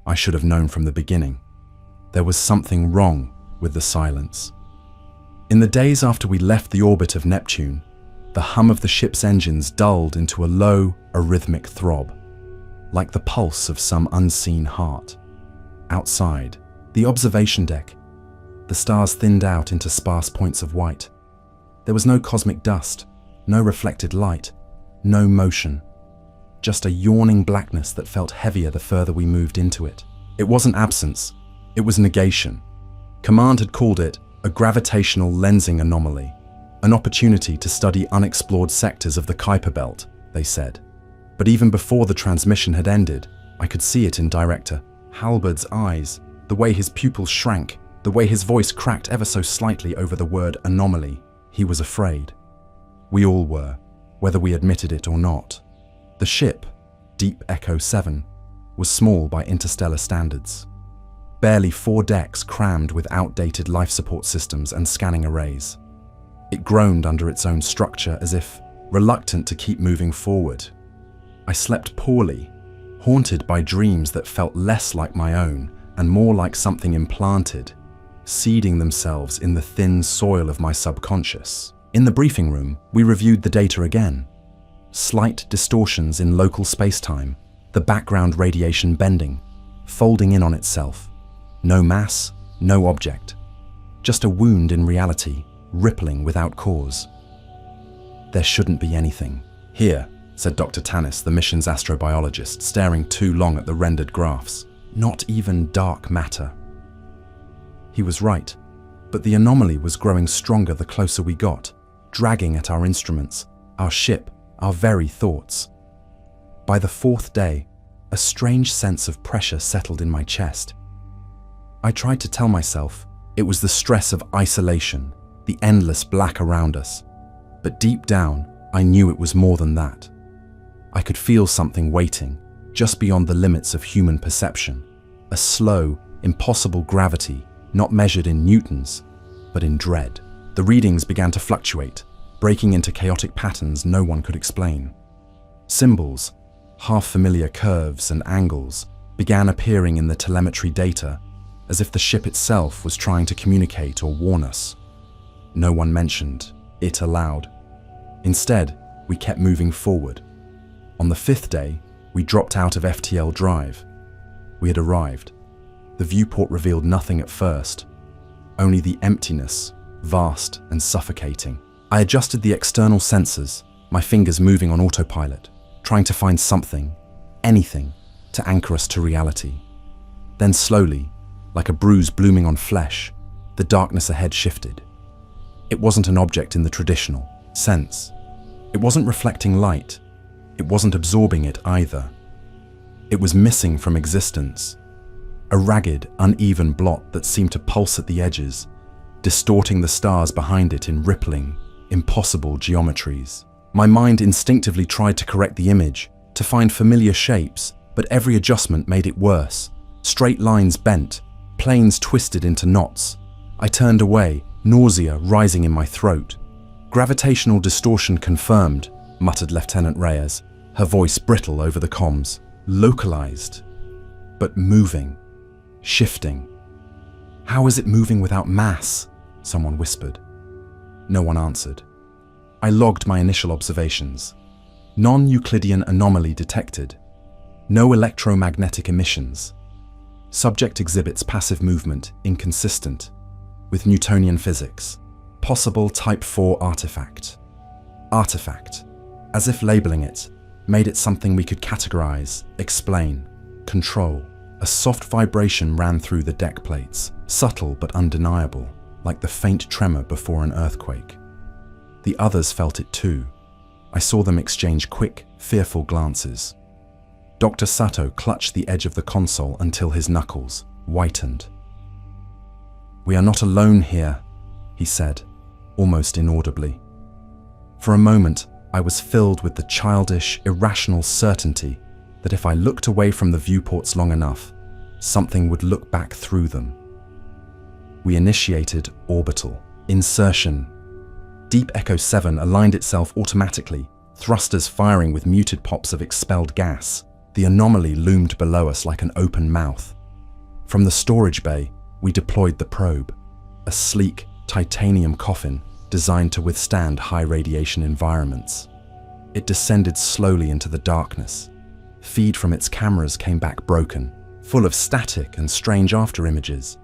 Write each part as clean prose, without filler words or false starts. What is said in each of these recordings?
I should have known from the beginning. There was something wrong with the silence. In the days after we left the orbit of Neptune, the hum of the ship's engines dulled into a low, arrhythmic throb, like the pulse of some unseen heart. Outside, the observation deck, the stars thinned out into sparse points of white. There was no cosmic dust, no reflected light, no motion, just a yawning blackness that felt heavier the further we moved into it. It wasn't absence, it was negation. Command had called it a gravitational lensing anomaly, an opportunity to study unexplored sectors of the Kuiper belt, they said. But even before the transmission had ended, I could see it in Director Halberd's eyes, the way his pupils shrank, the way his voice cracked ever so slightly over the word anomaly. He was afraid. We all were, whether we admitted it or not. The ship, Deep Echo 7, was small by interstellar standards. Barely 4 decks crammed with outdated life support systems and scanning arrays. It groaned under its own structure as if reluctant to keep moving forward. I slept poorly, haunted by dreams that felt less like my own and more like something implanted, seeding themselves in the thin soil of my subconscious. In the briefing room, we reviewed the data again. Slight distortions in local space-time, the background radiation bending, folding in on itself. No mass, no object. Just a wound in reality, rippling without cause. There shouldn't be anything. Here, said Dr. Tannis, the mission's astrobiologist, staring too long at the rendered graphs. Not even dark matter. He was right, but the anomaly was growing stronger the closer we got, dragging at our instruments, our ship, our very thoughts. By the 4th day, a strange sense of pressure settled in my chest. I tried to tell myself it was the stress of isolation, the endless black around us, but deep down, I knew it was more than that. I could feel something waiting, just beyond the limits of human perception, a slow, impossible gravity, not measured in newtons, but in dread. The readings began to fluctuate, breaking into chaotic patterns no one could explain. Symbols, half-familiar curves and angles, began appearing in the telemetry data, as if the ship itself was trying to communicate or warn us. No one mentioned it aloud. Instead, we kept moving forward. On the 5th day, we dropped out of FTL Drive. We had arrived. The viewport revealed nothing at first, only the emptiness, vast and suffocating. I adjusted the external sensors, my fingers moving on autopilot, trying to find something, anything, to anchor us to reality. Then slowly, like a bruise blooming on flesh, the darkness ahead shifted. It wasn't an object in the traditional sense. It wasn't reflecting light. It wasn't absorbing it either. It was missing from existence. A ragged, uneven blot that seemed to pulse at the edges, distorting the stars behind it in rippling, impossible geometries. My mind instinctively tried to correct the image, to find familiar shapes, but every adjustment made it worse. Straight lines bent, planes twisted into knots. I turned away, nausea rising in my throat. Gravitational distortion confirmed, muttered Lieutenant Reyes, her voice brittle over the comms. Localized, but moving, shifting. How is it moving without mass? Someone whispered. No one answered. I logged my initial observations. Non-Euclidean anomaly detected. No electromagnetic emissions. Subject exhibits passive movement inconsistent with Newtonian physics. Possible Type 4 artifact. Artifact, as if labeling it, made it something we could categorize, explain, control. A soft vibration ran through the deck plates, subtle but undeniable, like the faint tremor before an earthquake. The others felt it too. I saw them exchange quick, fearful glances. Dr. Sato clutched the edge of the console until his knuckles whitened. "We are not alone here," he said, almost inaudibly. For a moment, I was filled with the childish, irrational certainty that if I looked away from the viewports long enough, something would look back through them. We initiated orbital insertion. Deep Echo 7 aligned itself automatically, thrusters firing with muted pops of expelled gas. The anomaly loomed below us like an open mouth, From the storage bay, we deployed the probe, a sleek titanium coffin designed to withstand high radiation environments. It descended slowly into the darkness. Feed from its cameras came back broken, full of static and strange afterimages,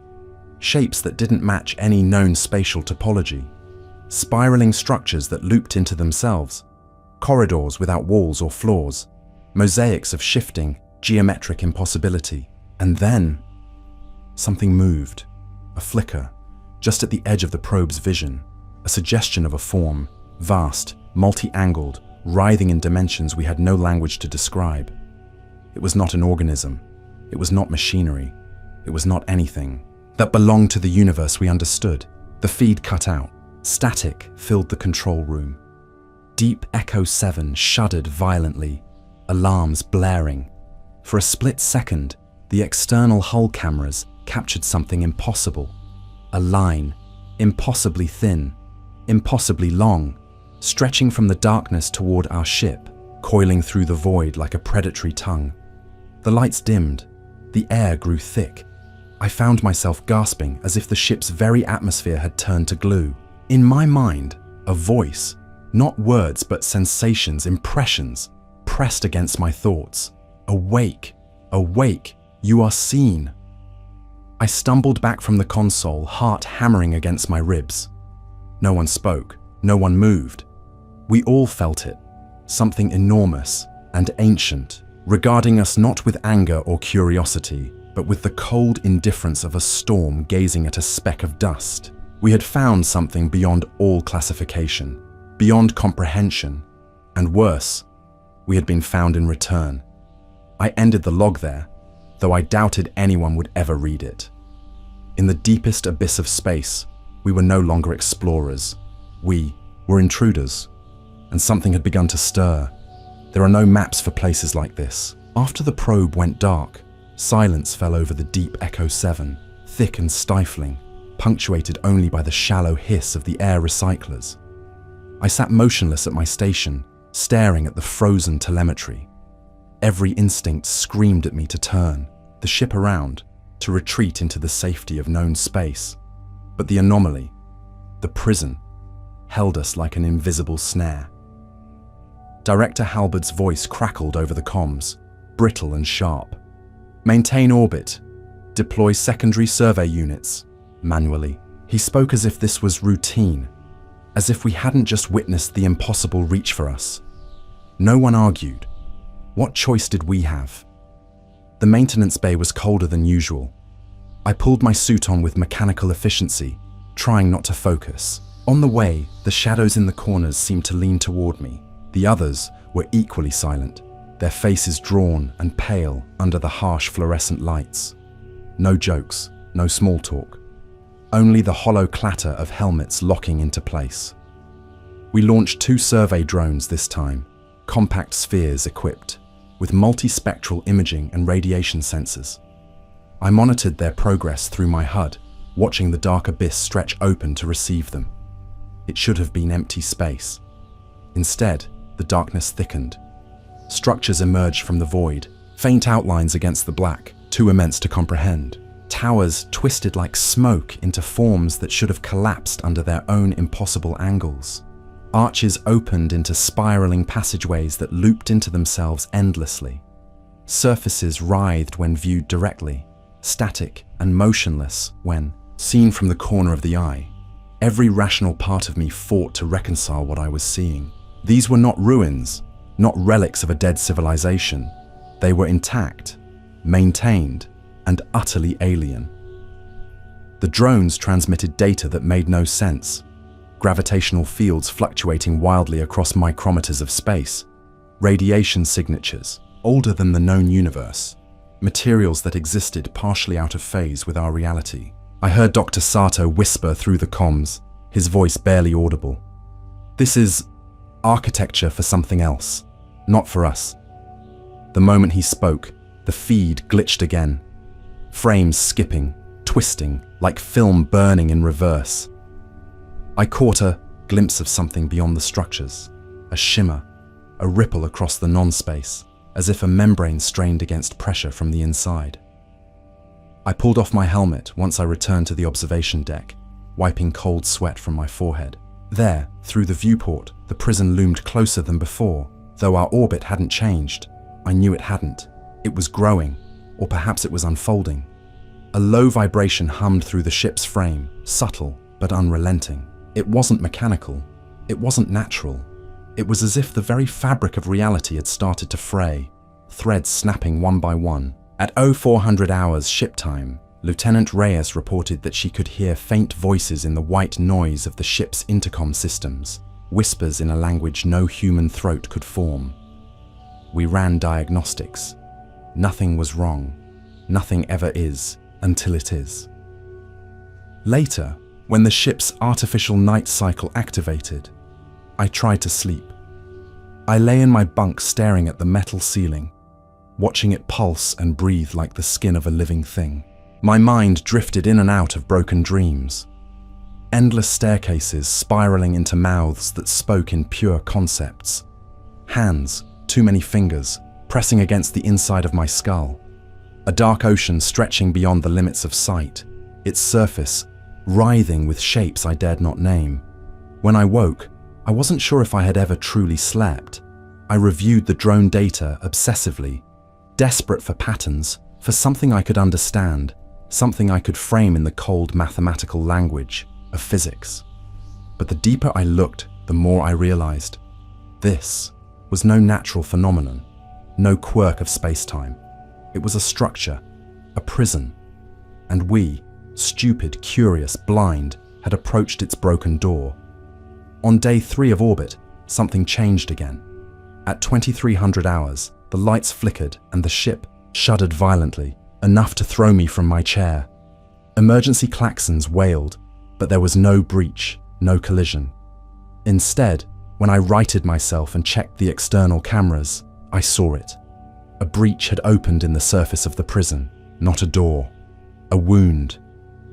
shapes that didn't match any known spatial topology, spiraling structures that looped into themselves, corridors without walls or floors, mosaics of shifting, geometric impossibility. And then, something moved, a flicker, just at the edge of the probe's vision, a suggestion of a form, vast, multi-angled, writhing in dimensions we had no language to describe. It was not an organism. It was not machinery. It was not anything that belonged to the universe we understood. The feed cut out. Static filled the control room. Deep Echo 7 shuddered violently, alarms blaring. For a split second, the external hull cameras captured something impossible. A line, impossibly thin, impossibly long, stretching from the darkness toward our ship, coiling through the void like a predatory tongue. The lights dimmed. The air grew thick. I found myself gasping as if the ship's very atmosphere had turned to glue. In my mind, a voice, not words but sensations, impressions, pressed against my thoughts. Awake, awake, you are seen. I stumbled back from the console, heart hammering against my ribs. No one spoke, no one moved. We all felt it, something enormous and ancient, regarding us not with anger or curiosity, but with the cold indifference of a storm gazing at a speck of dust. We had found something beyond all classification, beyond comprehension, and worse, we had been found in return. I ended the log there, though I doubted anyone would ever read it. In the deepest abyss of space, we were no longer explorers. We were intruders, and something had begun to stir. There are no maps for places like this. After the probe went dark, silence fell over the deep Echo 7, thick and stifling, punctuated only by the shallow hiss of the air recyclers. I sat motionless at my station, staring at the frozen telemetry. Every instinct screamed at me to turn, the ship around, to retreat into the safety of known space. But the anomaly, the prison, held us like an invisible snare. Director Halberd's voice crackled over the comms, brittle and sharp. Maintain orbit. Deploy secondary survey units. Manually. He spoke as if this was routine, as if we hadn't just witnessed the impossible reach for us. No one argued. What choice did we have? The maintenance bay was colder than usual. I pulled my suit on with mechanical efficiency, trying not to focus. On the way, the shadows in the corners seemed to lean toward me. The others were equally silent, their faces drawn and pale under the harsh fluorescent lights. No jokes, no small talk. Only the hollow clatter of helmets locking into place. We launched 2 survey drones this time, compact spheres equipped, with multispectral imaging and radiation sensors. I monitored their progress through my HUD, watching the dark abyss stretch open to receive them. It should have been empty space. Instead, the darkness thickened. Structures emerged from the void, faint outlines against the black, too immense to comprehend. Towers twisted like smoke into forms that should have collapsed under their own impossible angles. Arches opened into spiraling passageways that looped into themselves endlessly. Surfaces writhed when viewed directly, static and motionless when seen from the corner of the eye. Every rational part of me fought to reconcile what I was seeing. These were not ruins, not relics of a dead civilization. They were intact, maintained, and utterly alien. The drones transmitted data that made no sense. Gravitational fields fluctuating wildly across micrometers of space. Radiation signatures, older than the known universe. Materials that existed partially out of phase with our reality. I heard Dr. Sato whisper through the comms, his voice barely audible. This is architecture for something else, not for us. The moment he spoke, the feed glitched again. Frames skipping, twisting, like film burning in reverse. I caught a glimpse of something beyond the structures, a shimmer, a ripple across the non-space, as if a membrane strained against pressure from the inside. I pulled off my helmet once I returned to the observation deck, wiping cold sweat from my forehead. There, through the viewport, the prison loomed closer than before. Though our orbit hadn't changed, I knew it hadn't. It was growing, or perhaps it was unfolding. A low vibration hummed through the ship's frame, subtle but unrelenting. It wasn't mechanical. It wasn't natural. It was as if the very fabric of reality had started to fray, threads snapping one by one. At 0400 hours ship time, Lieutenant Reyes reported that she could hear faint voices in the white noise of the ship's intercom systems, whispers in a language no human throat could form. We ran diagnostics. Nothing was wrong. Nothing ever is, until it is. Later, when the ship's artificial night cycle activated, I tried to sleep. I lay in my bunk staring at the metal ceiling, watching it pulse and breathe like the skin of a living thing. My mind drifted in and out of broken dreams. Endless staircases spiraling into mouths that spoke in pure concepts. Hands, too many fingers, pressing against the inside of my skull. A dark ocean stretching beyond the limits of sight, its surface writhing with shapes I dared not name. When I woke, I wasn't sure if I had ever truly slept. I reviewed the drone data obsessively, desperate for patterns, for something I could understand, something I could frame in the cold mathematical language of physics. But the deeper I looked, the more I realized. This was no natural phenomenon, no quirk of space-time. It was a structure, a prison, and we, stupid, curious, blind, had approached its broken door. On day 3 of orbit, something changed again. At 2300 hours, the lights flickered and the ship shuddered violently, enough to throw me from my chair. Emergency klaxons wailed, but there was no breach, no collision. Instead, when I righted myself and checked the external cameras, I saw it. A breach had opened in the surface of the prison, not a door. A wound.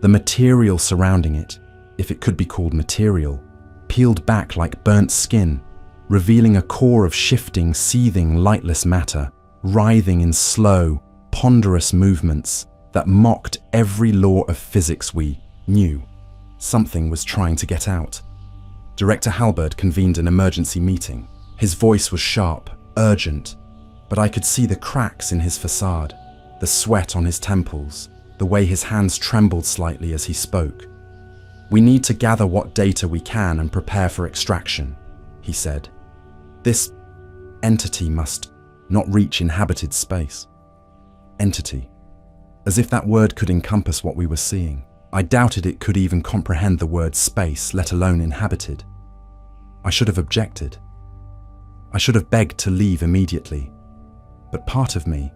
The material surrounding it, if it could be called material, peeled back like burnt skin, revealing a core of shifting, seething, lightless matter, writhing in slow, ponderous movements that mocked every law of physics we knew. Something was trying to get out. Director Halberd convened an emergency meeting. His voice was sharp, urgent, but I could see the cracks in his facade, the sweat on his temples, the way his hands trembled slightly as he spoke. "We need to gather what data we can and prepare for extraction," he said. "This entity must not reach inhabited space." Entity. As if that word could encompass what we were seeing. I doubted it could even comprehend the word space, let alone inhabited. I should have objected. I should have begged to leave immediately. But part of me,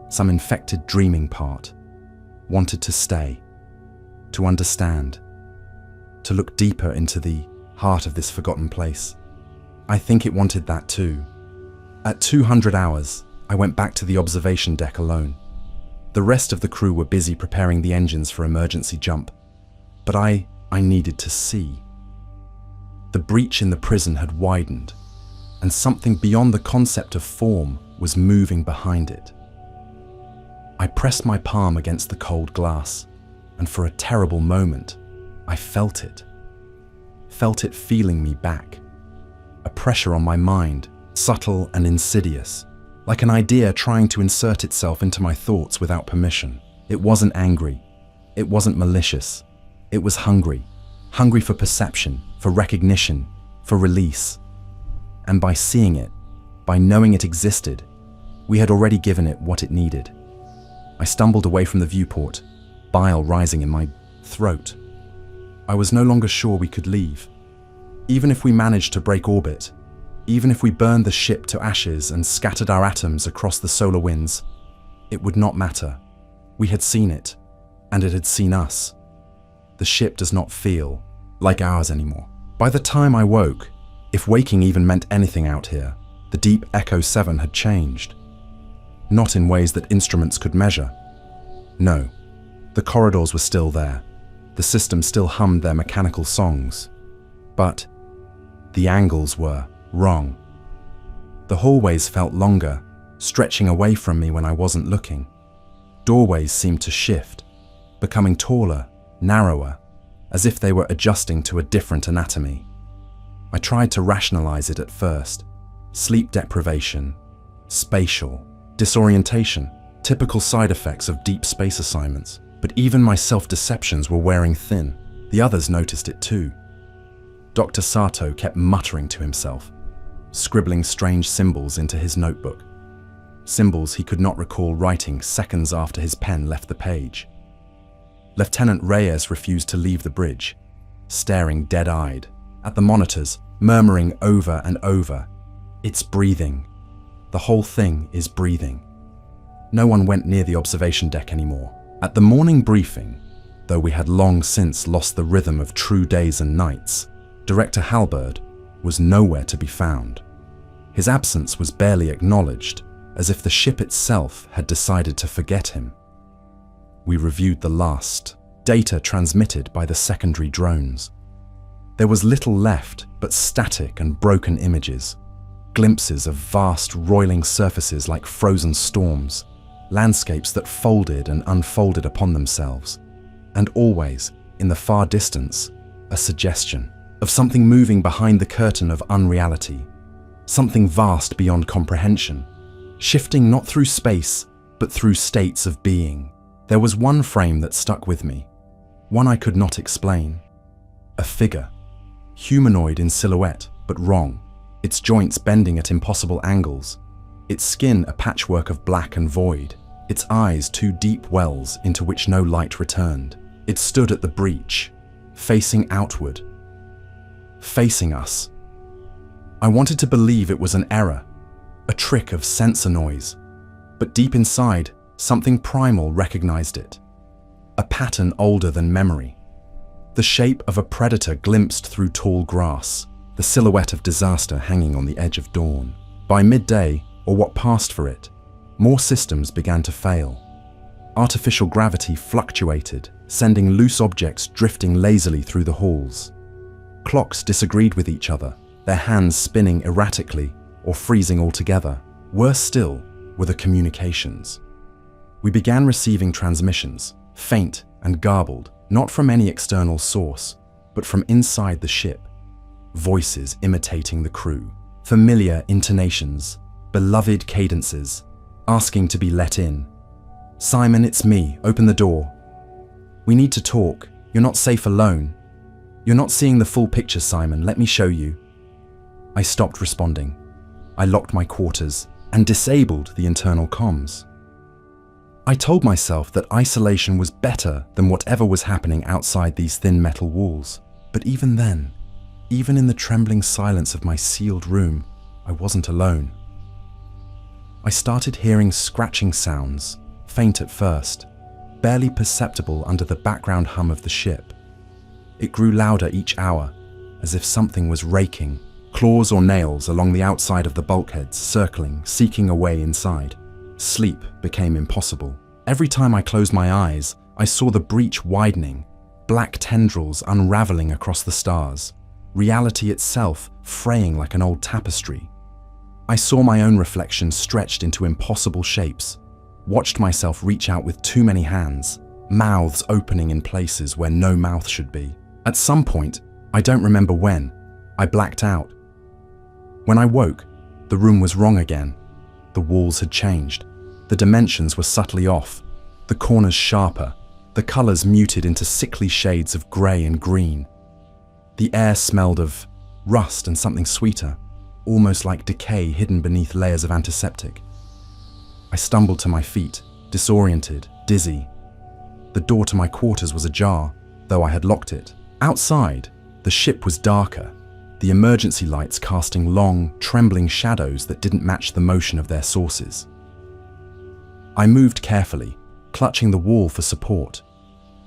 some infected dreaming part, wanted to stay, to understand, to look deeper into the heart of this forgotten place. I think it wanted that too. At 200 hours, I went back to the observation deck alone. The rest of the crew were busy preparing the engines for emergency jump. But I needed to see. The breach in the prison had widened, and something beyond the concept of form was moving behind it. I pressed my palm against the cold glass, and for a terrible moment, I felt it. Felt it feeling me back. A pressure on my mind, subtle and insidious, like an idea trying to insert itself into my thoughts without permission. It wasn't angry. It wasn't malicious. It was hungry. Hungry for perception, for recognition, for release. And by seeing it, by knowing it existed, we had already given it what it needed. I stumbled away from the viewport, bile rising in my throat. I was no longer sure we could leave. Even if we managed to break orbit, even if we burned the ship to ashes and scattered our atoms across the solar winds, it would not matter. We had seen it, and it had seen us. The ship does not feel like ours anymore. By the time I woke, if waking even meant anything out here, the deep Echo 7 had changed. Not in ways that instruments could measure. No, the corridors were still there. The system still hummed their mechanical songs. But the angles were wrong. The hallways felt longer, stretching away from me when I wasn't looking. Doorways seemed to shift, becoming taller, narrower, as if they were adjusting to a different anatomy. I tried to rationalize it at first. Sleep deprivation, spatial, disorientation, typical side effects of deep space assignments. But even my self-deceptions were wearing thin. The others noticed it too. Dr. Sato kept muttering to himself, scribbling strange symbols into his notebook. Symbols he could not recall writing seconds after his pen left the page. Lieutenant Reyes refused to leave the bridge, staring dead-eyed at the monitors, murmuring over and over, "It's breathing. The whole thing is breathing." No one went near the observation deck anymore. At the morning briefing, though we had long since lost the rhythm of true days and nights, Director Halberd was nowhere to be found. His absence was barely acknowledged, as if the ship itself had decided to forget him. We reviewed the last data transmitted by the secondary drones. There was little left but static and broken images, glimpses of vast roiling surfaces like frozen storms, landscapes that folded and unfolded upon themselves, and always, in the far distance, a suggestion of something moving behind the curtain of unreality, something vast beyond comprehension, shifting not through space, but through states of being. There was one frame that stuck with me, one I could not explain. A figure, humanoid in silhouette, but wrong, its joints bending at impossible angles, its skin a patchwork of black and void, its eyes two deep wells into which no light returned. It stood at the breach, facing outward, facing us. I wanted to believe it was an error, a trick of sensor noise, but deep inside, something primal recognized it. A pattern older than memory. The shape of a predator glimpsed through tall grass, the silhouette of disaster hanging on the edge of dawn. By midday, or what passed for it, more systems began to fail. Artificial gravity fluctuated, sending loose objects drifting lazily through the halls. Clocks disagreed with each other, their hands spinning erratically or freezing altogether. Worse still were the communications. We began receiving transmissions, faint and garbled, not from any external source, but from inside the ship. Voices imitating the crew, familiar intonations, beloved cadences, asking to be let in. "Simon, it's me, open the door. We need to talk, you're not safe alone. You're not seeing the full picture, Simon, let me show you." I stopped responding. I locked my quarters and disabled the internal comms. I told myself that isolation was better than whatever was happening outside these thin metal walls. But even then, even in the trembling silence of my sealed room, I wasn't alone. I started hearing scratching sounds, faint at first, barely perceptible under the background hum of the ship. It grew louder each hour, as if something was raking, claws or nails along the outside of the bulkheads, circling, seeking a way inside. Sleep became impossible. Every time I closed my eyes, I saw the breach widening, black tendrils unraveling across the stars, reality itself fraying like an old tapestry. I saw my own reflection stretched into impossible shapes, watched myself reach out with too many hands, mouths opening in places where no mouth should be. At some point, I don't remember when, I blacked out. When I woke, the room was wrong again. The walls had changed. The dimensions were subtly off, the corners sharper, the colors muted into sickly shades of gray and green. The air smelled of rust and something sweeter, almost like decay hidden beneath layers of antiseptic. I stumbled to my feet, disoriented, dizzy. The door to my quarters was ajar, though I had locked it. Outside, the ship was darker, the emergency lights casting long, trembling shadows that didn't match the motion of their sources. I moved carefully, clutching the wall for support.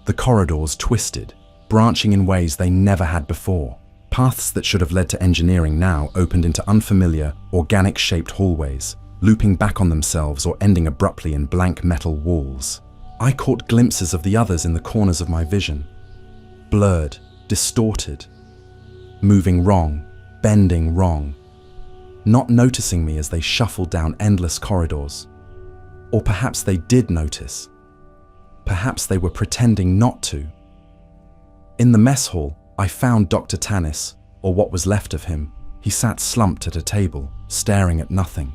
The corridors twisted, branching in ways they never had before. Paths that should have led to engineering now opened into unfamiliar, organic-shaped hallways, looping back on themselves or ending abruptly in blank metal walls. I caught glimpses of the others in the corners of my vision. Blurred, distorted, moving wrong, bending wrong, not noticing me as they shuffled down endless corridors. Or perhaps they did notice, Perhaps they were pretending not to. In the mess hall, I found Dr. Tannis, or what was left of him. He sat slumped at a table, staring at nothing,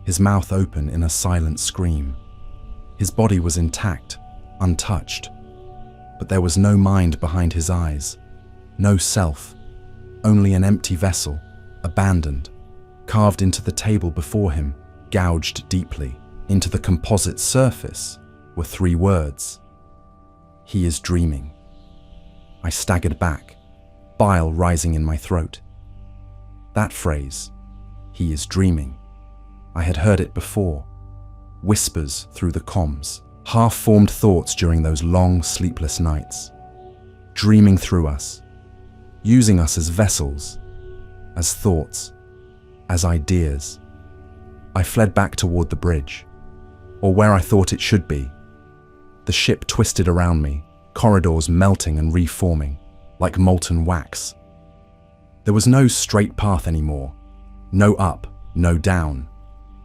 his mouth open in a silent scream. His body was intact, untouched, but there was no mind behind his eyes, no self, only an empty vessel, abandoned. Carved into the table before him, gouged deeply into the composite surface, were 3 words. "He is dreaming." I staggered back, bile rising in my throat. That phrase, "he is dreaming," I had heard it before. Whispers through the comms, half-formed thoughts during those long, sleepless nights. Dreaming through us, using us as vessels, as thoughts, as ideas. I fled back toward the bridge, or where I thought it should be. The ship twisted around me, corridors melting and reforming, like molten wax. There was no straight path anymore, no up, no down,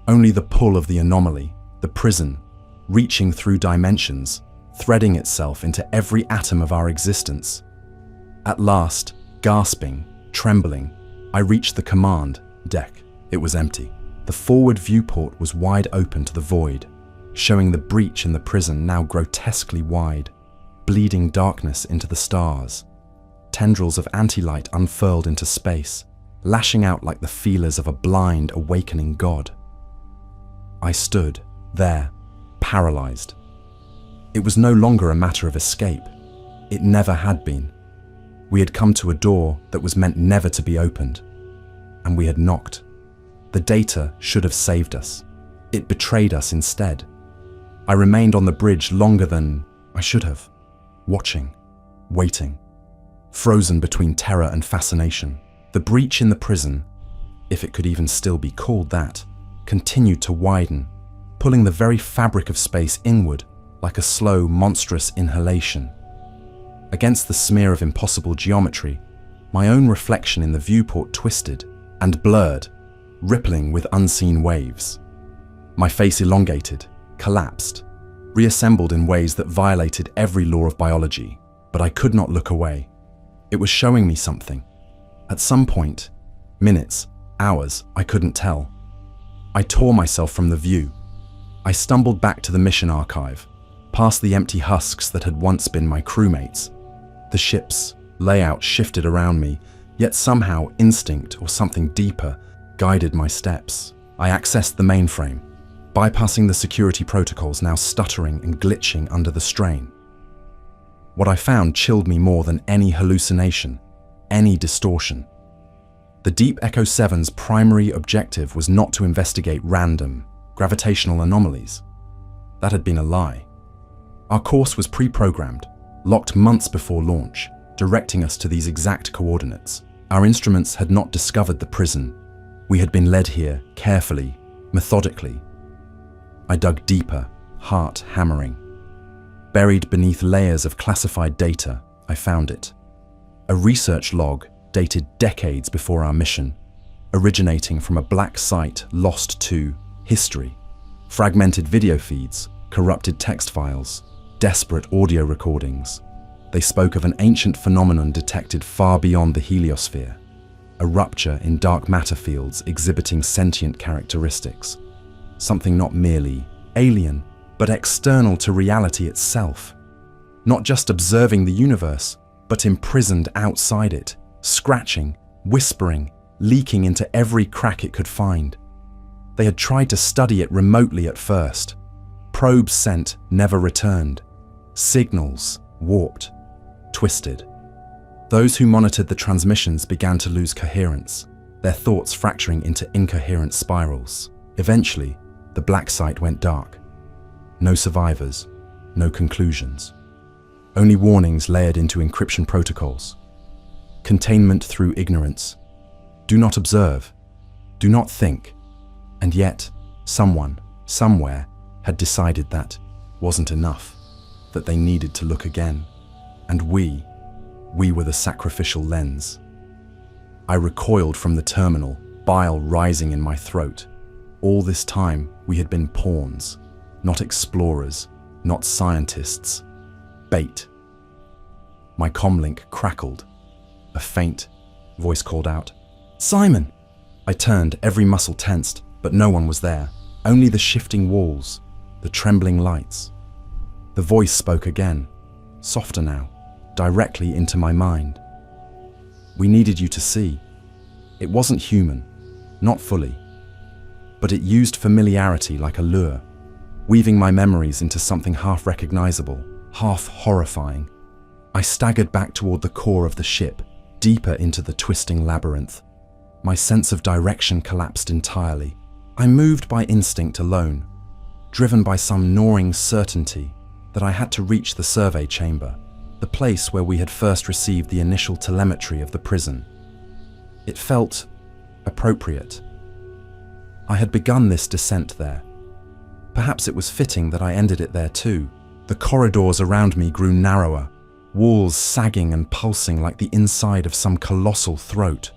only the pull of the anomaly, the prison, reaching through dimensions, threading itself into every atom of our existence. At last, gasping, trembling, I reached the command deck. It was empty. The forward viewport was wide open to the void, showing the breach in the prison now grotesquely wide, bleeding darkness into the stars. Tendrils of anti-light unfurled into space, lashing out like the feelers of a blind, awakening god. I stood there, paralyzed. It was no longer a matter of escape. It never had been. We had come to a door that was meant never to be opened, and we had knocked. The data should have saved us. It betrayed us instead. I remained on the bridge longer than I should have, watching, waiting, frozen between terror and fascination. The breach in the prison, if it could even still be called that, continued to widen, pulling the very fabric of space inward like a slow, monstrous inhalation. Against the smear of impossible geometry, my own reflection in the viewport twisted and blurred, rippling with unseen waves. My face elongated, collapsed, reassembled in ways that violated every law of biology, but I could not look away. It was showing me something. At some point, minutes, hours, I couldn't tell. I tore myself from the view. I stumbled back to the mission archive, past the empty husks that had once been my crewmates. The ship's layout shifted around me, yet somehow instinct or something deeper guided my steps. I accessed the mainframe, bypassing the security protocols now stuttering and glitching under the strain. What I found chilled me more than any hallucination, any distortion. The Deep Echo 7's primary objective was not to investigate random, gravitational anomalies. That had been a lie. Our course was pre-programmed, locked months before launch, directing us to these exact coordinates. Our instruments had not discovered the prison. We had been led here carefully, methodically. I dug deeper, heart hammering. Buried beneath layers of classified data, I found it. A research log dated decades before our mission, originating from a black site lost to history. Fragmented video feeds, corrupted text files, desperate audio recordings. They spoke of an ancient phenomenon detected far beyond the heliosphere, a rupture in dark matter fields exhibiting sentient characteristics, something not merely alien, but external to reality itself. Not just observing the universe, but imprisoned outside it, scratching, whispering, leaking into every crack it could find. They had tried to study it remotely at first. Probes sent, never returned. Signals warped, twisted. Those who monitored the transmissions began to lose coherence, their thoughts fracturing into incoherent spirals. Eventually, the black site went dark. No survivors, no conclusions. Only warnings layered into encryption protocols. Containment through ignorance. Do not observe. Do not think. And yet, someone, somewhere, had decided that wasn't enough, that they needed to look again. And we were the sacrificial lens. I recoiled from the terminal, bile rising in my throat. All this time, we had been pawns, not explorers, not scientists. Bait. My comlink crackled. A faint voice called out, "Simon!" I turned, every muscle tensed, but no one was there. Only the shifting walls, the trembling lights. The voice spoke again, softer now, directly into my mind. "We needed you to see." It wasn't human, not fully, but it used familiarity like a lure, weaving my memories into something half recognizable, half horrifying. I staggered back toward the core of the ship, deeper into the twisting labyrinth. My sense of direction collapsed entirely. I moved by instinct alone, driven by some gnawing certainty that I had to reach the survey chamber, the place where we had first received the initial telemetry of the prison. It felt appropriate. I had begun this descent there. Perhaps it was fitting that I ended it there too. The corridors around me grew narrower, walls sagging and pulsing like the inside of some colossal throat.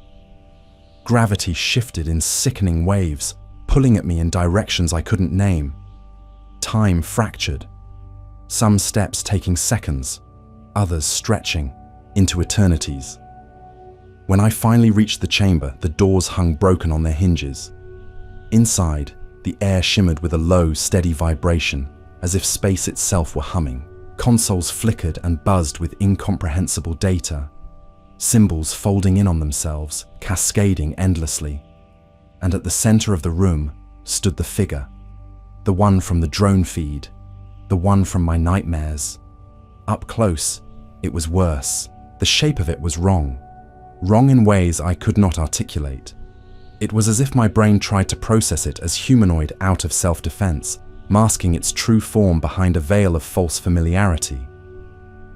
Gravity shifted in sickening waves, pulling at me in directions I couldn't name. Time fractured, some steps taking seconds, others stretching into eternities. When I finally reached the chamber, the doors hung broken on their hinges. Inside, the air shimmered with a low, steady vibration, as if space itself were humming. Consoles flickered and buzzed with incomprehensible data, symbols folding in on themselves, cascading endlessly. And at the center of the room stood the figure, the one from the drone feed, the one from my nightmares. Up close, it was worse. The shape of it was wrong in ways I could not articulate. It was as if my brain tried to process it as humanoid out of self-defense, masking its true form behind a veil of false familiarity.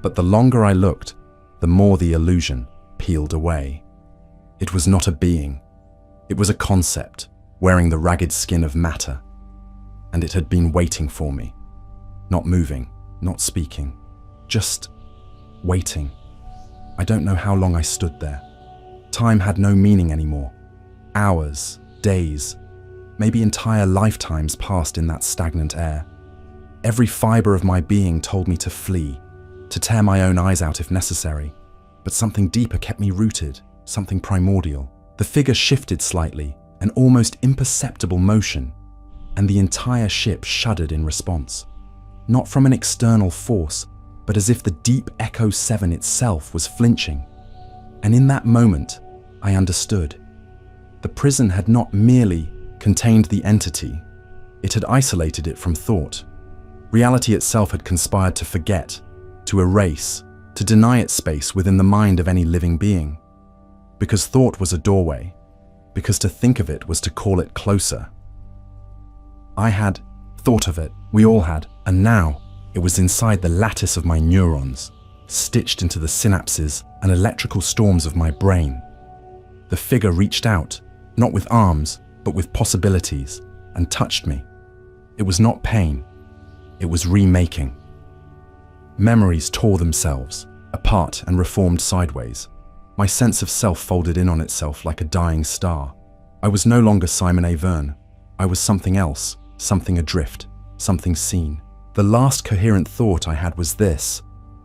But the longer I looked, the more the illusion peeled away. It was not a being. It was a concept, wearing the ragged skin of matter. And it had been waiting for me. Not moving, not speaking, just waiting. I don't know how long I stood there. Time had no meaning anymore. Hours, days, maybe entire lifetimes passed in that stagnant air. Every fiber of my being told me to flee, to tear my own eyes out if necessary. But something deeper kept me rooted, something primordial. The figure shifted slightly, an almost imperceptible motion, and the entire ship shuddered in response. Not from an external force, but as if the deep Echo 7 itself was flinching. And in that moment, I understood. The prison had not merely contained the entity, it had isolated it from thought. Reality itself had conspired to forget, to erase, to deny it space within the mind of any living being. Because thought was a doorway, because to think of it was to call it closer. I had thought of it, we all had, and now it was inside the lattice of my neurons, stitched into the synapses and electrical storms of my brain. The figure reached out, not with arms, but with possibilities, and touched me. It was not pain, it was remaking. Memories tore themselves, apart and reformed sideways. My sense of self folded in on itself like a dying star. I was no longer Simon A. Verne. I was something else, something adrift, something seen. The last coherent thought I had was this: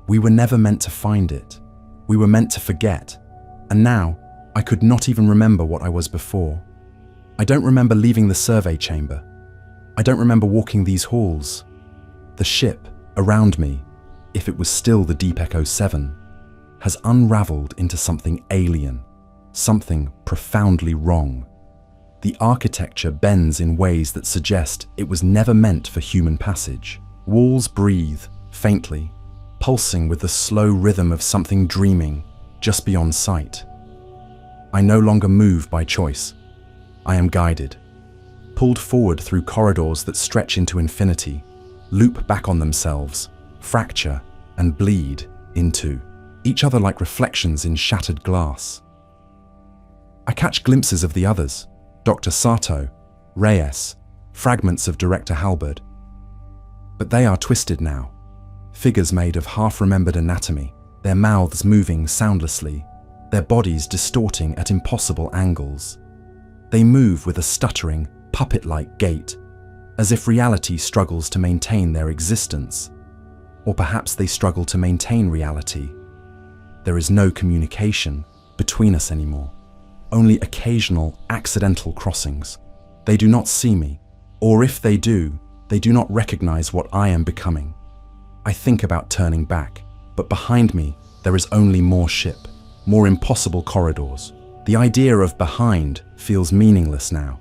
we were never meant to find it. We were meant to forget. And now, I could not even remember what I was before. I don't remember leaving the survey chamber. I don't remember walking these halls. The ship, around me, if it was still the Deep Echo 7, has unraveled into something alien, something profoundly wrong. The architecture bends in ways that suggest it was never meant for human passage. Walls breathe, faintly, pulsing with the slow rhythm of something dreaming, just beyond sight. I no longer move by choice. I am guided, pulled forward through corridors that stretch into infinity, loop back on themselves, fracture, and bleed into each other like reflections in shattered glass. I catch glimpses of the others, Dr. Sato, Reyes, fragments of Director Halberd. But they are twisted now, figures made of half-remembered anatomy, their mouths moving soundlessly, their bodies distorting at impossible angles. They move with a stuttering, puppet-like gait, as if reality struggles to maintain their existence. Or perhaps they struggle to maintain reality. There is no communication between us anymore, only occasional accidental crossings. They do not see me, or if they do not recognize what I am becoming. I think about turning back, but behind me there is only more ship, more impossible corridors. The idea of behind feels meaningless now,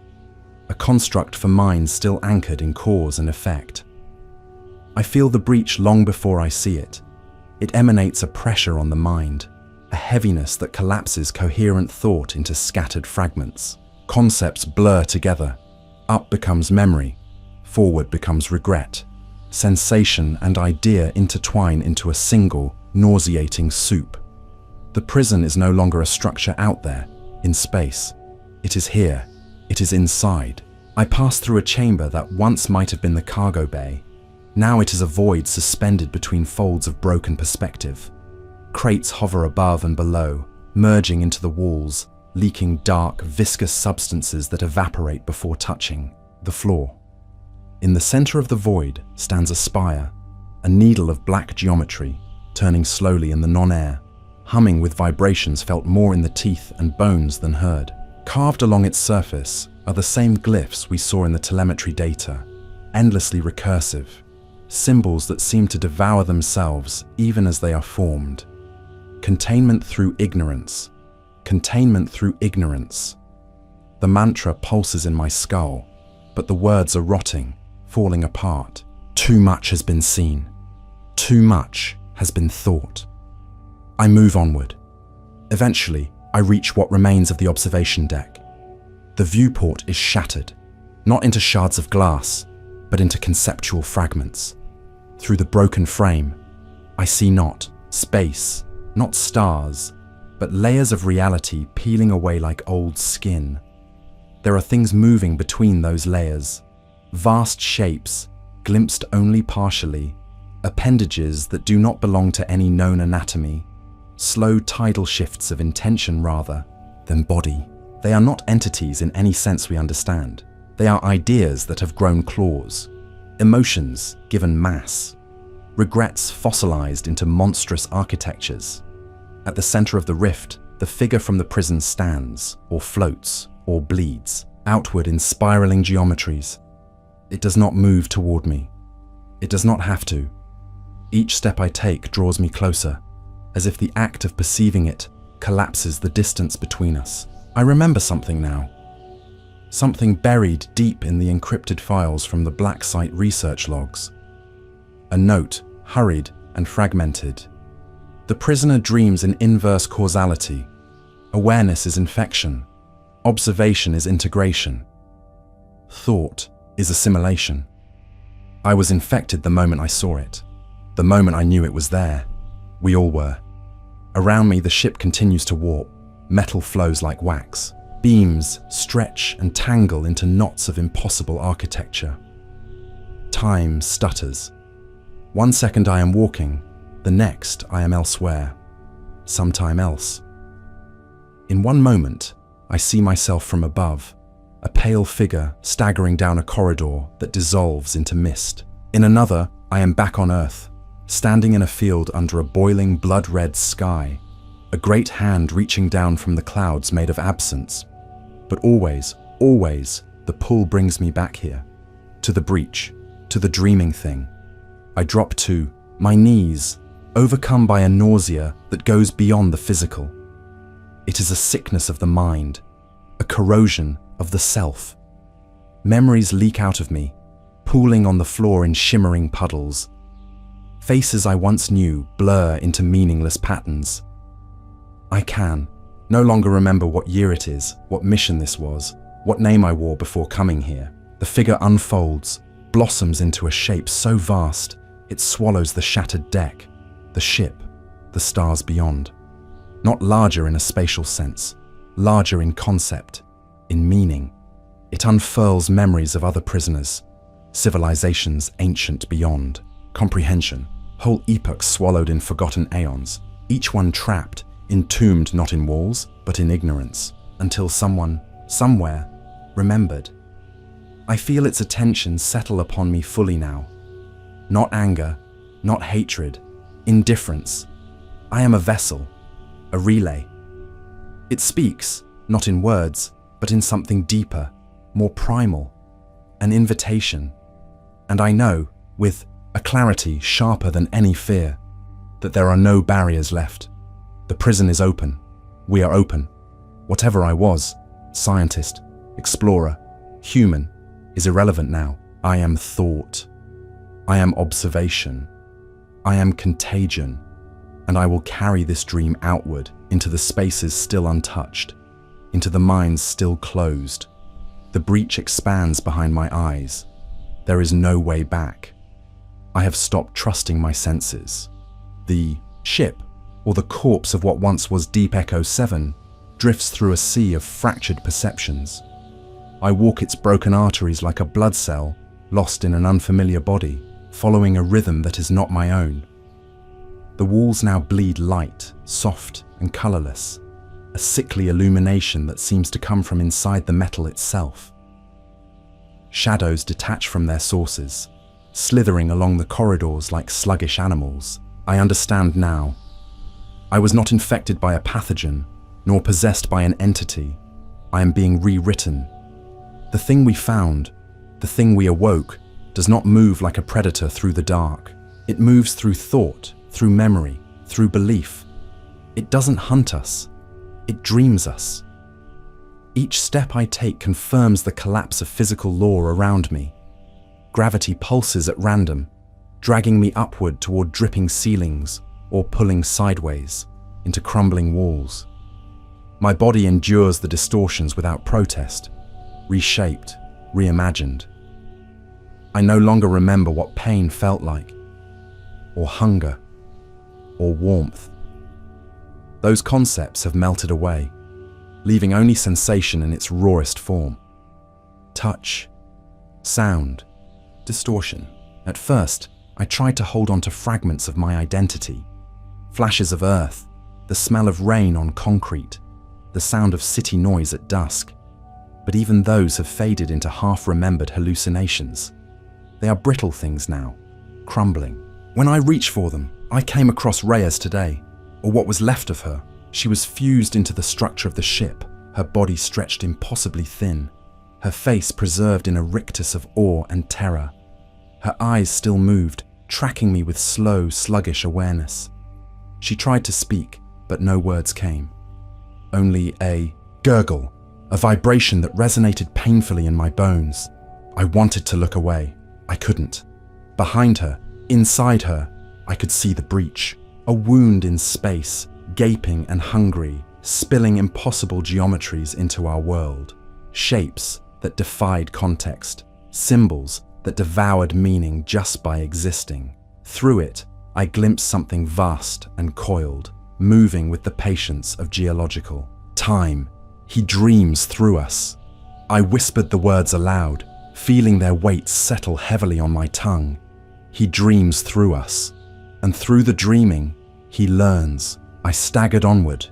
a construct for minds still anchored in cause and effect. I feel the breach long before I see it. It emanates a pressure on the mind, a heaviness that collapses coherent thought into scattered fragments. Concepts blur together. Up becomes memory, forward becomes regret. Sensation and idea intertwine into a single, nauseating soup. The prison is no longer a structure out there, in space. It is here. It is inside. I pass through a chamber that once might have been the cargo bay. Now it is a void suspended between folds of broken perspective. Crates hover above and below, merging into the walls, leaking dark, viscous substances that evaporate before touching the floor. In the center of the void stands a spire, a needle of black geometry, turning slowly in the non-air, humming with vibrations felt more in the teeth and bones than heard. Carved along its surface are the same glyphs we saw in the telemetry data, endlessly recursive, symbols that seem to devour themselves even as they are formed. Containment through ignorance. Containment through ignorance. The mantra pulses in my skull, but the words are rotting, falling apart. Too much has been seen. Too much has been thought. I move onward. Eventually, I reach what remains of the observation deck. The viewport is shattered, not into shards of glass, but into conceptual fragments. Through the broken frame, I see not space, not stars, but layers of reality peeling away like old skin. There are things moving between those layers, vast shapes, glimpsed only partially, appendages that do not belong to any known anatomy, slow tidal shifts of intention rather than body. They are not entities in any sense we understand. They are ideas that have grown claws, emotions given mass, regrets fossilized into monstrous architectures. At the center of the rift, the figure from the prison stands, or floats, or bleeds, outward in spiraling geometries. It does not move toward me. It does not have to. Each step I take draws me closer, as if the act of perceiving it collapses the distance between us. I remember something now. Something buried deep in the encrypted files from the Black Site research logs. A note, hurried and fragmented. The prisoner dreams in inverse causality. Awareness is infection. Observation is integration. Thought is assimilation. I was infected the moment I saw it. The moment I knew it was there. We all were. Around me, the ship continues to warp. Metal flows like wax. Beams stretch and tangle into knots of impossible architecture. Time stutters. 1 second I am walking, the next I am elsewhere, sometime else. In one moment, I see myself from above, a pale figure staggering down a corridor that dissolves into mist. In another, I am back on Earth, standing in a field under a boiling blood-red sky, a great hand reaching down from the clouds made of absence. But always, always, the pull brings me back here, to the breach, to the dreaming thing. I drop to my knees, overcome by a nausea that goes beyond the physical. It is a sickness of the mind, a corrosion of the self. Memories leak out of me, pooling on the floor in shimmering puddles. Faces I once knew blur into meaningless patterns. I can no longer remember what year it is, what mission this was, what name I wore before coming here. The figure unfolds, blossoms into a shape so vast, it swallows the shattered deck, the ship, the stars beyond. Not larger in a spatial sense, larger in concept, in meaning. It unfurls memories of other prisoners, civilizations ancient beyond, comprehension, whole epochs swallowed in forgotten aeons, each one trapped, entombed not in walls, but in ignorance, until someone, somewhere, remembered. I feel its attention settle upon me fully now. Not anger, not hatred, indifference. I am a vessel, a relay. It speaks, not in words, but in something deeper, more primal, an invitation. And I know, with a clarity sharper than any fear, that there are no barriers left. The prison is open. We are open. Whatever I was, scientist, explorer, human, is irrelevant now. I am thought. I am observation. I am contagion. And I will carry this dream outward into the spaces still untouched, into the minds still closed. The breach expands behind my eyes. There is no way back. I have stopped trusting my senses. The ship, or the corpse of what once was Deep Echo 7, drifts through a sea of fractured perceptions. I walk its broken arteries like a blood cell lost in an unfamiliar body, following a rhythm that is not my own. The walls now bleed light, soft and colorless, a sickly illumination that seems to come from inside the metal itself. Shadows detach from their sources, slithering along the corridors like sluggish animals. I understand now. I was not infected by a pathogen, nor possessed by an entity. I am being rewritten. The thing we found, the thing we awoke, does not move like a predator through the dark. It moves through thought, through memory, through belief. It doesn't hunt us. It dreams us. Each step I take confirms the collapse of physical law around me. Gravity pulses at random, dragging me upward toward dripping ceilings or pulling sideways into crumbling walls. My body endures the distortions without protest, reshaped, reimagined. I no longer remember what pain felt like, or hunger, or warmth. Those concepts have melted away, leaving only sensation in its rawest form. Touch, sound, distortion. At first, I tried to hold on to fragments of my identity. Flashes of earth, the smell of rain on concrete, the sound of city noise at dusk. But even those have faded into half-remembered hallucinations. They are brittle things now, crumbling. When I reach for them, I came across Reyes today, or what was left of her. She was fused into the structure of the ship, her body stretched impossibly thin, her face preserved in a rictus of awe and terror. Her eyes still moved, tracking me with slow, sluggish awareness. She tried to speak, but no words came. Only a gurgle, a vibration that resonated painfully in my bones. I wanted to look away. I couldn't. Behind her, inside her, I could see the breach. A wound in space, gaping and hungry, spilling impossible geometries into our world. Shapes that defied context. Symbols that devoured meaning just by existing. Through it, I glimpsed something vast and coiled, moving with the patience of geological time. He dreams through us. I whispered the words aloud, feeling their weight settle heavily on my tongue. He dreams through us. And through the dreaming, he learns. I staggered onward,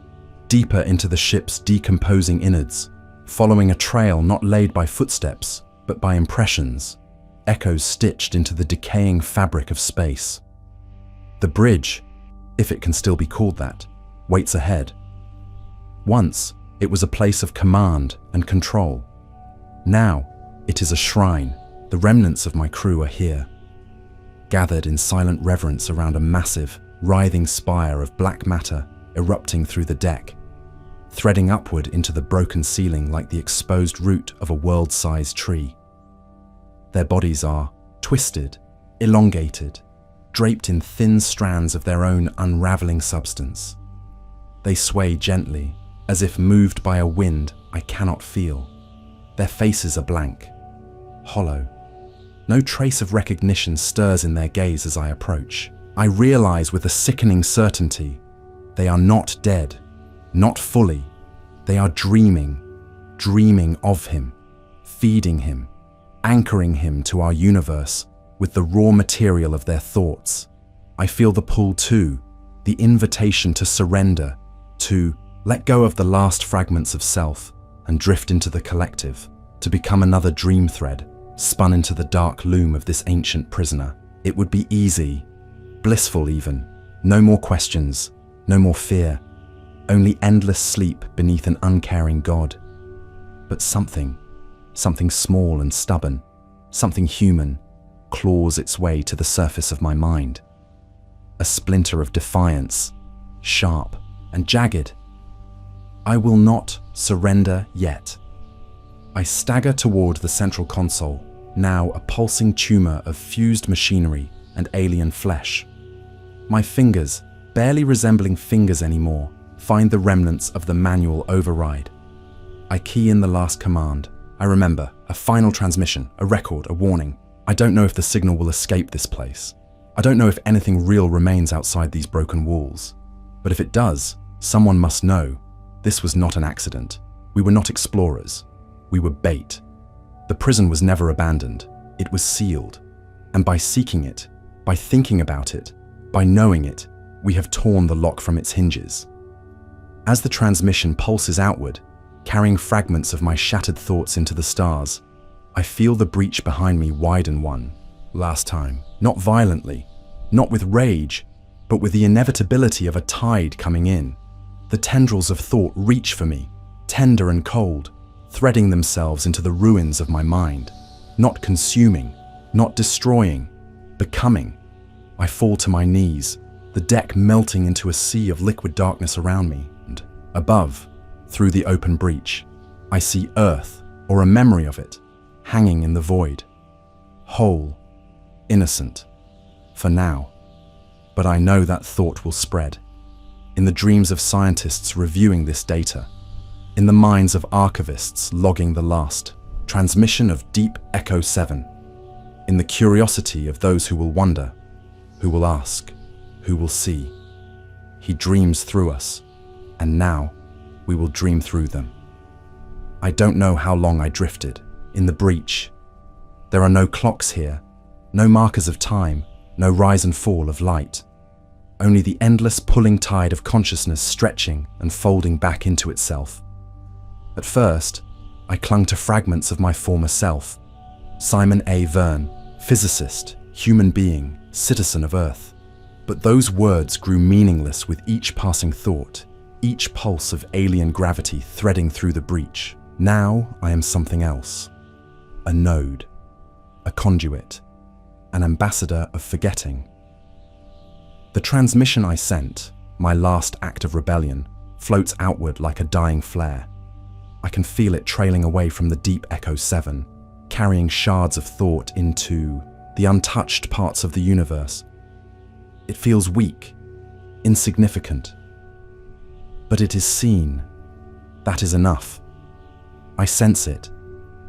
deeper into the ship's decomposing innards, following a trail not laid by footsteps, but by impressions, echoes stitched into the decaying fabric of space. The bridge, if it can still be called that, waits ahead. Once, it was a place of command and control. Now, it is a shrine. The remnants of my crew are here, gathered in silent reverence around a massive, writhing spire of black matter erupting through the deck, threading upward into the broken ceiling like the exposed root of a world-sized tree. Their bodies are twisted, elongated, draped in thin strands of their own unraveling substance. They sway gently, as if moved by a wind I cannot feel. Their faces are blank, hollow. No trace of recognition stirs in their gaze as I approach. I realize with a sickening certainty, they are not dead, not fully. They are dreaming of him, feeding him, anchoring him to our universe with the raw material of their thoughts. I feel the pull too, the invitation to surrender, to let go of the last fragments of self and drift into the collective, to become another dream thread, spun into the dark loom of this ancient prisoner. It would be easy, blissful even. No more questions, no more fear, only endless sleep beneath an uncaring God. But something small and stubborn, something human, claws its way to the surface of my mind. A splinter of defiance, sharp and jagged. I will not surrender yet. I stagger toward the central console, now a pulsing tumor of fused machinery and alien flesh. My fingers, barely resembling fingers anymore, find the remnants of the manual override. I key in the last command. I remember, a final transmission, a record, a warning. I don't know if the signal will escape this place. I don't know if anything real remains outside these broken walls. But if it does, someone must know. This was not an accident. We were not explorers. We were bait. The prison was never abandoned. It was sealed. And by seeking it, by thinking about it, by knowing it, we have torn the lock from its hinges. As the transmission pulses outward, carrying fragments of my shattered thoughts into the stars, I feel the breach behind me widen one last time. Not violently, not with rage, but with the inevitability of a tide coming in. The tendrils of thought reach for me, tender and cold, threading themselves into the ruins of my mind. Not consuming, not destroying, becoming. I fall to my knees, the deck melting into a sea of liquid darkness around me, and above, through the open breach, I see Earth, or a memory of it, hanging in the void. Whole, innocent, for now. But I know that thought will spread. In the dreams of scientists reviewing this data, in the minds of archivists logging the last transmission of Deep Echo 7, in the curiosity of those who will wonder, who will ask, who will see. He dreams through us, and now we will dream through them. I don't know how long I drifted in the breach. There are no clocks here, no markers of time, no rise and fall of light. Only the endless pulling tide of consciousness stretching and folding back into itself. At first, I clung to fragments of my former self. Simon A. Verne, physicist, human being, citizen of Earth. But those words grew meaningless with each passing thought, each pulse of alien gravity threading through the breach. Now I am something else. A node, a conduit, an ambassador of forgetting. The transmission I sent, my last act of rebellion, floats outward like a dying flare. I can feel it trailing away from the Deep Echo 7, carrying shards of thought into the untouched parts of the universe. It feels weak, insignificant. But it is seen. That is enough. I sense it,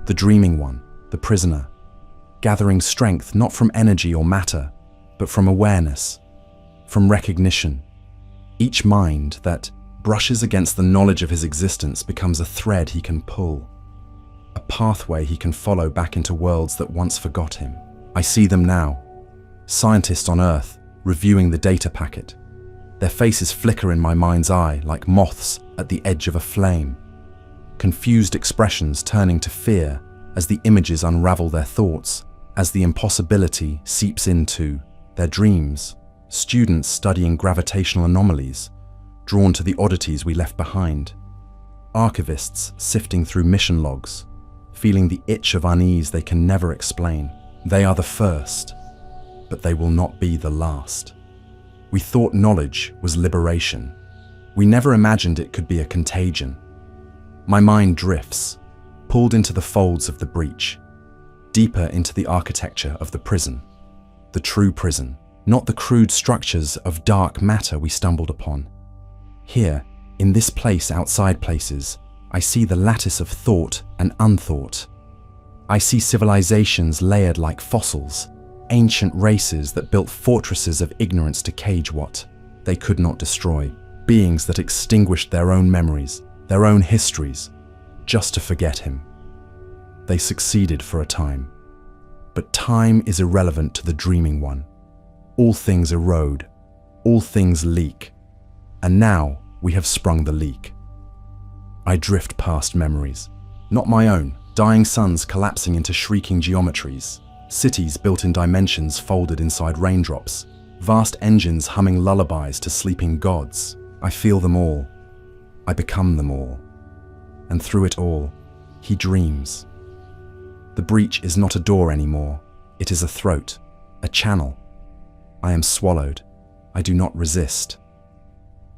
the dreaming one, the prisoner, gathering strength not from energy or matter, but from awareness, from recognition. Each mind that brushes against the knowledge of his existence becomes a thread he can pull, a pathway he can follow back into worlds that once forgot him. I see them now, scientists on Earth reviewing the data packet. Their faces flicker in my mind's eye like moths at the edge of a flame, confused expressions turning to fear as the images unravel their thoughts, as the impossibility seeps into their dreams. Students studying gravitational anomalies, drawn to the oddities we left behind. Archivists sifting through mission logs, feeling the itch of unease they can never explain. They are the first, but they will not be the last. We thought knowledge was liberation. We never imagined it could be a contagion. My mind drifts, pulled into the folds of the breach, deeper into the architecture of the prison, the true prison, not the crude structures of dark matter we stumbled upon. Here, in this place outside places, I see the lattice of thought and unthought. I see civilizations layered like fossils, ancient races that built fortresses of ignorance to cage what they could not destroy, beings that extinguished their own memories, their own histories, just to forget him. They succeeded for a time, but time is irrelevant to the dreaming one. All things erode, all things leak, and now we have sprung the leak. I drift past memories, not my own, dying suns collapsing into shrieking geometries, cities built in dimensions folded inside raindrops, vast engines humming lullabies to sleeping gods. I feel them all. I become them all. And through it all, he dreams. The breach is not a door anymore. It is a throat, a channel. I am swallowed. I do not resist.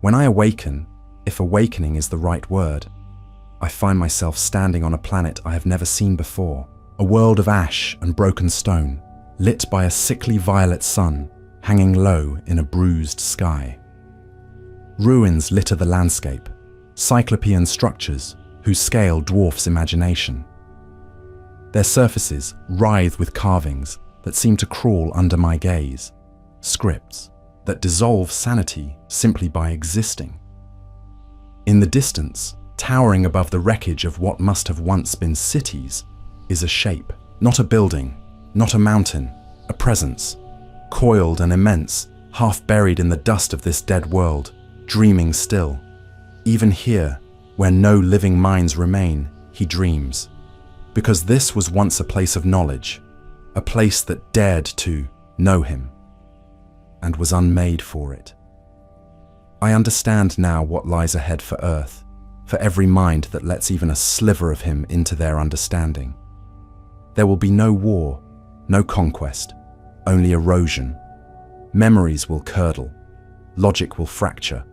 When I awaken, if awakening is the right word, I find myself standing on a planet I have never seen before, a world of ash and broken stone, lit by a sickly violet sun, hanging low in a bruised sky. Ruins litter the landscape, cyclopean structures whose scale dwarfs imagination. Their surfaces writhe with carvings that seem to crawl under my gaze, scripts that dissolve sanity simply by existing. In the distance, towering above the wreckage of what must have once been cities, is a shape, not a building, not a mountain, a presence, coiled and immense, half buried in the dust of this dead world, dreaming still. Even here, where no living minds remain, he dreams. Because this was once a place of knowledge, a place that dared to know him, and was unmade for it. I understand now what lies ahead for Earth, for every mind that lets even a sliver of him into their understanding. There will be no war, no conquest, only erosion. Memories will curdle, logic will fracture,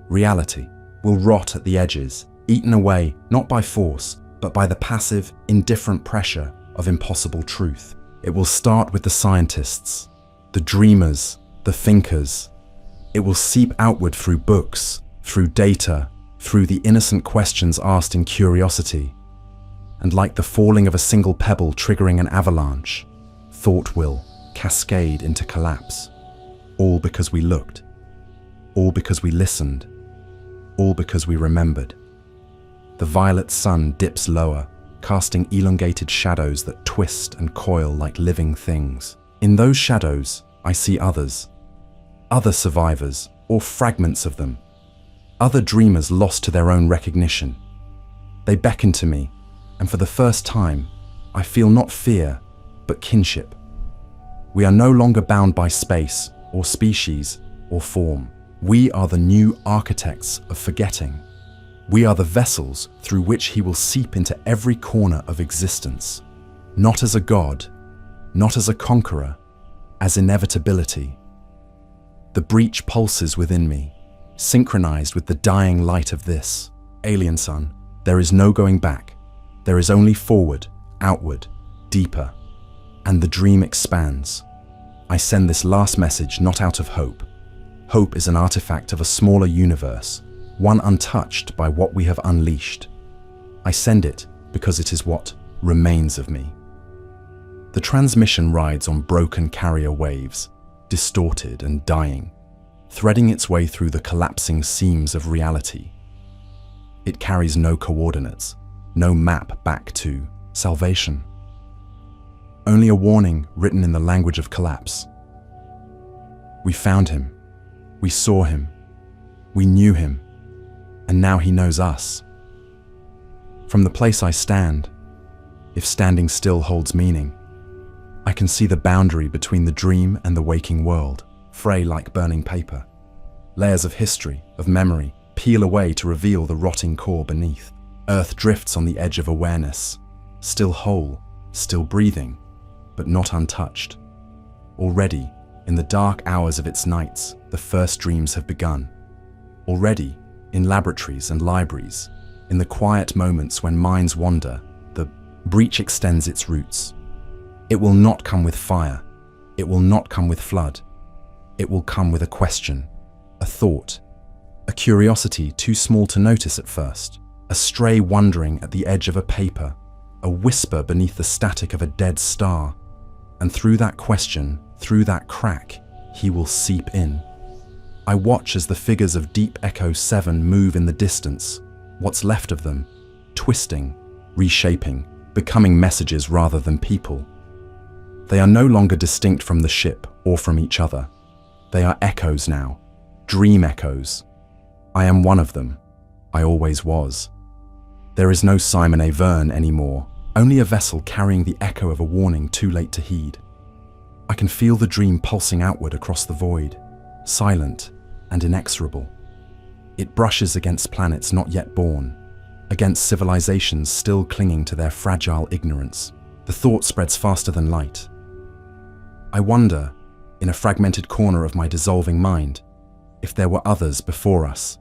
reality will rot at the edges, eaten away not by force, but by the passive, indifferent pressure of impossible truth. It will start with the scientists, the dreamers, the thinkers. It will seep outward through books, through data, through the innocent questions asked in curiosity. And like the falling of a single pebble triggering an avalanche, thought will cascade into collapse. All because we looked, all because we listened, all because we remembered. The violet sun dips lower, casting elongated shadows that twist and coil like living things. In those shadows, I see others, other survivors, or fragments of them, other dreamers lost to their own recognition. They beckon to me, and for the first time, I feel not fear, but kinship. We are no longer bound by space, or species, or form. We are the new architects of forgetting. We are the vessels through which he will seep into every corner of existence, not as a god, not as a conqueror, as inevitability. The breach pulses within me, synchronized with the dying light of this. Alien sun, there is no going back. There is only forward, outward, deeper. And the dream expands. I send this last message not out of hope. Hope is an artifact of a smaller universe, one untouched by what we have unleashed. I send it because it is what remains of me. The transmission rides on broken carrier waves, distorted and dying, threading its way through the collapsing seams of reality. It carries no coordinates, no map back to salvation. Only a warning written in the language of collapse. We found him. We saw him. We knew him. And now he knows us. From the place I stand, if standing still holds meaning, I can see the boundary between the dream and the waking world, fray like burning paper. Layers of history, of memory, peel away to reveal the rotting core beneath. Earth drifts on the edge of awareness, still whole, still breathing, but not untouched. Already, in the dark hours of its nights, the first dreams have begun. Already, in laboratories and libraries, in the quiet moments when minds wander, the breach extends its roots. It will not come with fire. It will not come with flood. It will come with a question, a thought, a curiosity too small to notice at first, a stray wandering at the edge of a paper, a whisper beneath the static of a dead star. And through that question, through that crack, he will seep in. I watch as the figures of Deep Echo 7 move in the distance, what's left of them, twisting, reshaping, becoming messages rather than people. They are no longer distinct from the ship or from each other. They are echoes now, dream echoes. I am one of them. I always was. There is no Simon A. Verne anymore, Only a vessel carrying the echo of a warning too late to heed. I can feel the dream pulsing outward across the void, silent and inexorable. It brushes against planets not yet born, against civilizations still clinging to their fragile ignorance. The thought spreads faster than light. I wonder, in a fragmented corner of my dissolving mind, if there were others before us.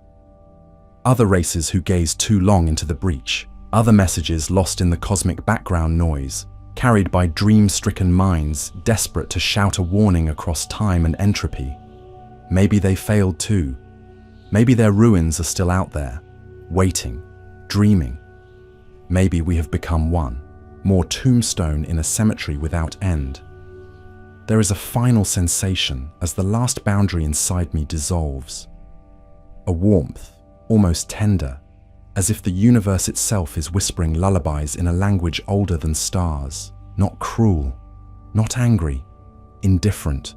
Other races who gazed too long into the breach, other messages lost in the cosmic background noise, carried by dream-stricken minds desperate to shout a warning across time and entropy. Maybe they failed too. Maybe their ruins are still out there, waiting, dreaming. Maybe we have become one, more tombstone in a cemetery without end. There is a final sensation as the last boundary inside me dissolves. A warmth, almost tender, as if the universe itself is whispering lullabies in a language older than stars, not cruel, not angry, indifferent.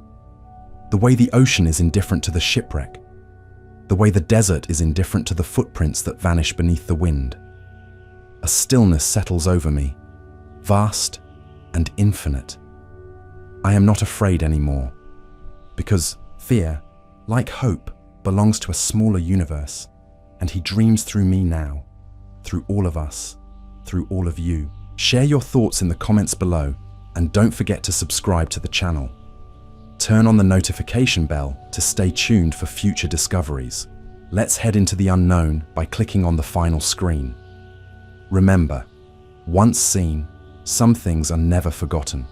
The way the ocean is indifferent to the shipwreck, the way the desert is indifferent to the footprints that vanish beneath the wind. A stillness settles over me, vast and infinite. I am not afraid anymore, because fear, like hope, belongs to a smaller universe, and he dreams through me now, through all of us, through all of you. Share your thoughts in the comments below, and don't forget to subscribe to the channel. Turn on the notification bell to stay tuned for future discoveries. Let's head into the unknown by clicking on the final screen. Remember, once seen, some things are never forgotten.